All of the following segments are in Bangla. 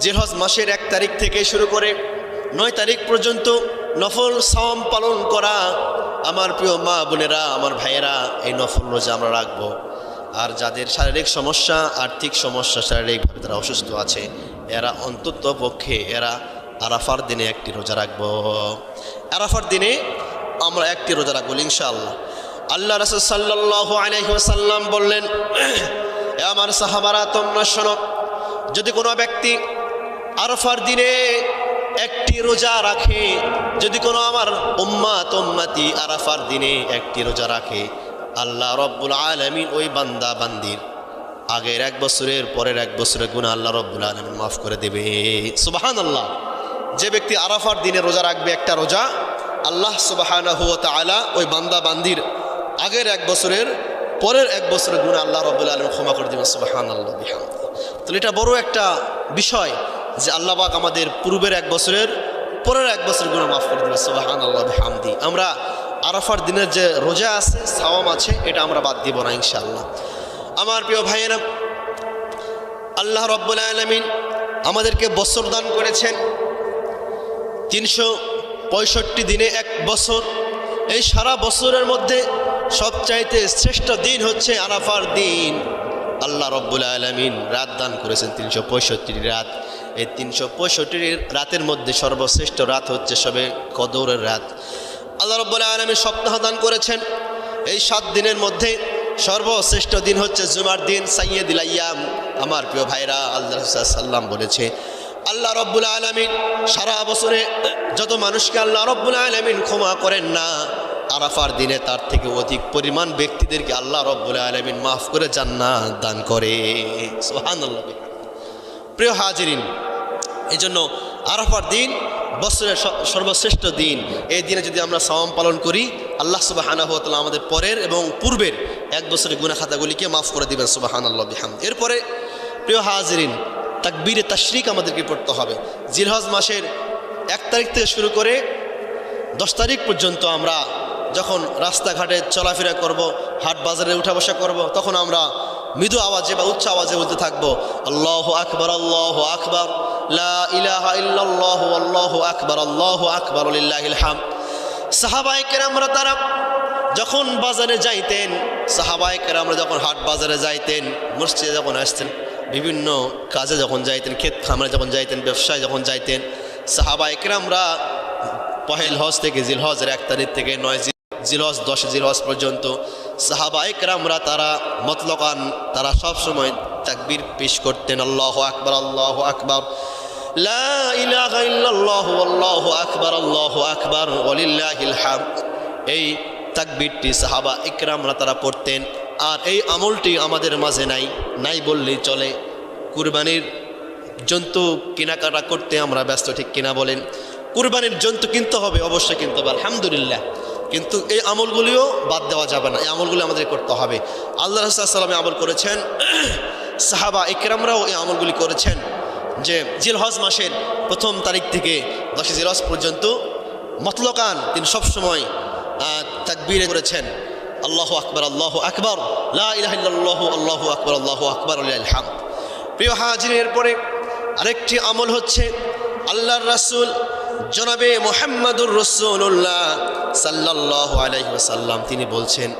জিলহজ মাসের 1 তারিখ থেকে শুরু করে 9 তারিখ পর্যন্ত নফল সাওম পালন করা। আমার প্রিয় মা বোনেরা, আমার ভাইয়েরা, এই নফল রোজা আমরা রাখবো। আর যাদের শারীরিক সমস্যা, আর্থিক সমস্যা, শারীরিকভাবে তারা অসুস্থ আছে, এরা অন্তত পক্ষে এরা আরাফার দিনে একটি রোজা রাখবো। আরাফার দিনে আমরা একটি রোজা রাখবো ইনশাআল্লাহ। আল্লাহ রাসূল সাল্লাল্লাহু আলাইহি ওয়াসাল্লাম বললেন, এ আমার সাহাবারা তোমরা শোনো, যদি কোনো ব্যক্তি আরাফার দিনে একটি রোজা রাখে, যদি কোনো আমার উম্মতি আরাফার দিনে একটি রোজা রাখে, আল্লাহ রব্বুল আলামিন ওই বান্দা বান্দির আগের 1 বছরের পরের 1 বছরের গুনাহ আল্লাহ রব্বুল আলামিন মাফ করে দেবে। সুবহানাল্লাহ। যে ব্যক্তি আরাফার দিনে রোজা রাখবে একটা রোজা, আল্লাহ সুবহানাহু ওয়া তাআলা ওই বান্দা বান্দির আগের 1 বছরের পরের 1 বছরের গুনাহ আল্লাহ রব্বুল আলামিন ক্ষমা করে দেবেন। সুবহানাল্লাহ বিহামদিহি। তাহলে এটা বড় একটা বিষয় যে আল্লাহ পাক আমাদের পূর্বের 1 বছরের পরের 1 বছরের গুনাহ মাফ করে দেবেন। সুবহানাল্লাহ বিহামদিহি। আমরা আরাফার দিনের যে রোজা আছে, সাওয়াম আছে, এটা আমরা বাদ দিব না ইনশাআল্লাহ। আমার প্রিয় ভাইয়েরা, আল্লাহ রব্বুল আলামিন আমাদেরকে বছর দান করেছেন 365 দিনে 1 বছর। এই সারা বছরের মধ্যে সবচাইতে শ্রেষ্ঠ দিন হচ্ছে আরাফার দিন। আল্লাহ রব্বুল আলামিন রাত দান করেছেন 365 রাত। এই 365 রাতের মধ্যে সর্বশ্রেষ্ঠ রাত হচ্ছে সবে কদরের রাত। আল্লাহ রব্বুল আলামিন সপ্তাহ দান করেছেন। এই 7 দিনের মধ্যে সর্বশ্রেষ্ঠ দিন হচ্ছে জুমার দিন, সাইয়্যিদুল আইয়াম। আমার প্রিয় ভাইরা, আল্লাহ রাসূল সাল্লাল্লাহু আলাইহি ওয়াসাল্লাম বলেছে, আল্লাহ রব্বুল আলামিন সারা বছরে যত মানুষকে আল্লাহ রব্বুল আলামিন ক্ষমা করেন না, আরাফার দিনে তার থেকে অধিক পরিমাণ ব্যক্তিদেরকে আল্লাহ রব্বুল আলামিন মাফ করে জান্নাত দান করে। সুবহানাল্লাহ। প্রিয় হাজিরিন, এই জন্য আরাফার দিন বছরের সর্বশ্রেষ্ঠ দিন। এই দিনে যদি আমরা সাওম পালন করি, আল্লাহ সুবহানাহু ওয়া তাআলা আমাদের পরের এবং পূর্বের 1 বছরের গুনাহ খাতাগুলিকে মাফ করে দিবেন। সুবহানাল্লাহ বিহামদিহি। এরপরে প্রিয় হাজিরিন, তাকবীরে তাশরিক আমাদেরকে পড়তে হবে। জিলহজ মাসের 1 তারিখ থেকে শুরু করে 10 তারিখ পর্যন্ত আমরা যখন রাস্তাঘাটে চলাফেরা করব, হাট বাজারে উঠা বসা করব, তখন আমরা মৃদু আওয়াজে বা উচ্চ আওয়াজে বলতে থাকবো, আল্লাহু আকবার, আল্লাহু আকবার, লা ইলাহা ইল্লাল্লাহু, আল্লাহু আকবার, আল্লাহু আকবার, লিল্লাহিল হামদ। সাহাবায়ে কেরামরা তারা যখন বাজারে যাইতেন, সাহাবায়ে কেরামরা যখন হাট বাজারে যাইতেন, মসজিদে যখন আসতেন, বিভিন্ন কাজে যখন যাইতেন, ক্ষেত খামারে যখন যাইতেন, ব্যবসায় যখন যাইতেন, সাহাবায়ে কেরামরা পহেল হজ থেকে জিলহজের 1 তারিখ থেকে 9 জিলহজ 10 জিলহজ পর্যন্ত সাহাবায়ে কেরামরা তারা মতলকান তারা সবসময় তাকবীর পেশ করতেন, আল্লাহু আকবার, আল্লাহু আকবার, লা ইলাহা ইল্লাল্লাহু, আল্লাহু আকবার, আল্লাহু আকবার, ওয়ালিল্লাহিল হামদ। এই তাকবীরটি সাহাবায়ে কেরামরা তারা পড়তেন। আর এই আমলটি আমাদের মাঝে নাই বললেই চলে। কুরবানির জন্তু কেনাকাটা করতে আমরা ব্যস্ত, ঠিক কিনা বলেন? কুরবানির জন্তু কিনতে হবে, অবশ্যই কিনতে হবে, আলহামদুলিল্লাহ। কিন্তু এই আমলগুলিও বাদ দেওয়া যাবে না, এই আমলগুলি আমাদের করতে হবে। আল্লাহ রাসূল সাল্লাল্লাহু আলাইহি ওয়াসাল্লাম আমল করেছেন, সাহাবায়ে কেরামরাও এই আমলগুলি করেছেন, যে জিলহজ মাসের 1 তারিখ থেকে 10 জিলহজ পর্যন্ত মতলকান তিনি সবসময় তাকবীর করেছেন, আল্লাহু আকবার, আল্লাহু আকবার, লা ইলাহা ইল্লাল্লাহু, আল্লাহু আকবার, আল্লাহু আকবার, লিল্লাহিল হামদ। প্রিয় হাজিরের পরে আরেকটি আমল হচ্ছে আল্লাহর রাসূল জনাবে মুহাম্মদুর রাসূলুল্লাহ সাল্লাল্লাহু আলাইহি ওয়াসাল্লাম তিনি বলছেন,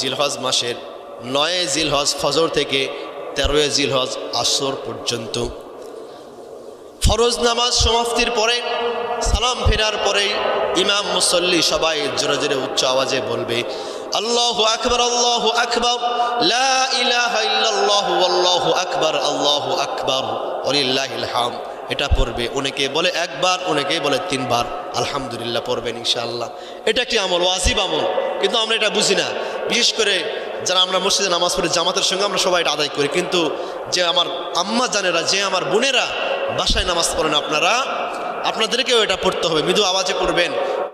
জিলহজ মাসের 9 জিলহজ ফজর থেকে 13 জিলহজ আসর পর্যন্ত ফরজ নামাজ সমাপ্তির পরে সালাম ফেরার পরে ইমাম মুসল্লি সবাই জোরে জোরে উচ্চ আওয়াজে বলবে, আল্লাহু আকবার, আল্লাহু আকবার, লা ইলাহা ইল্লাল্লাহু, আল্লাহু আকবার, আল্লাহু আকবার, ওয়ালিল্লাহিল হামদ। এটা পড়বে, অনেকে বলে 1 বার, অনেকে বলে 3 বার, আলহামদুলিল্লাহ পড়বেন ইনশাআল্লাহ। এটা একটি আমল, ওয়াজিব আমল, কিন্তু আমরা এটা বুঝি না। বিশেষ করে যারা আমরা মসজিদে নামাজ পড়ি জামাতের সঙ্গে আমরা সবাই এটা আদায় করি, কিন্তু যে আমার আম্মা জানেরা, যে আমার বোনেরা বাসায় নামাজ পড়েন, আপনাদেরকেও এটা পড়তে হবে, মৃদু আওয়াজে পড়বেন।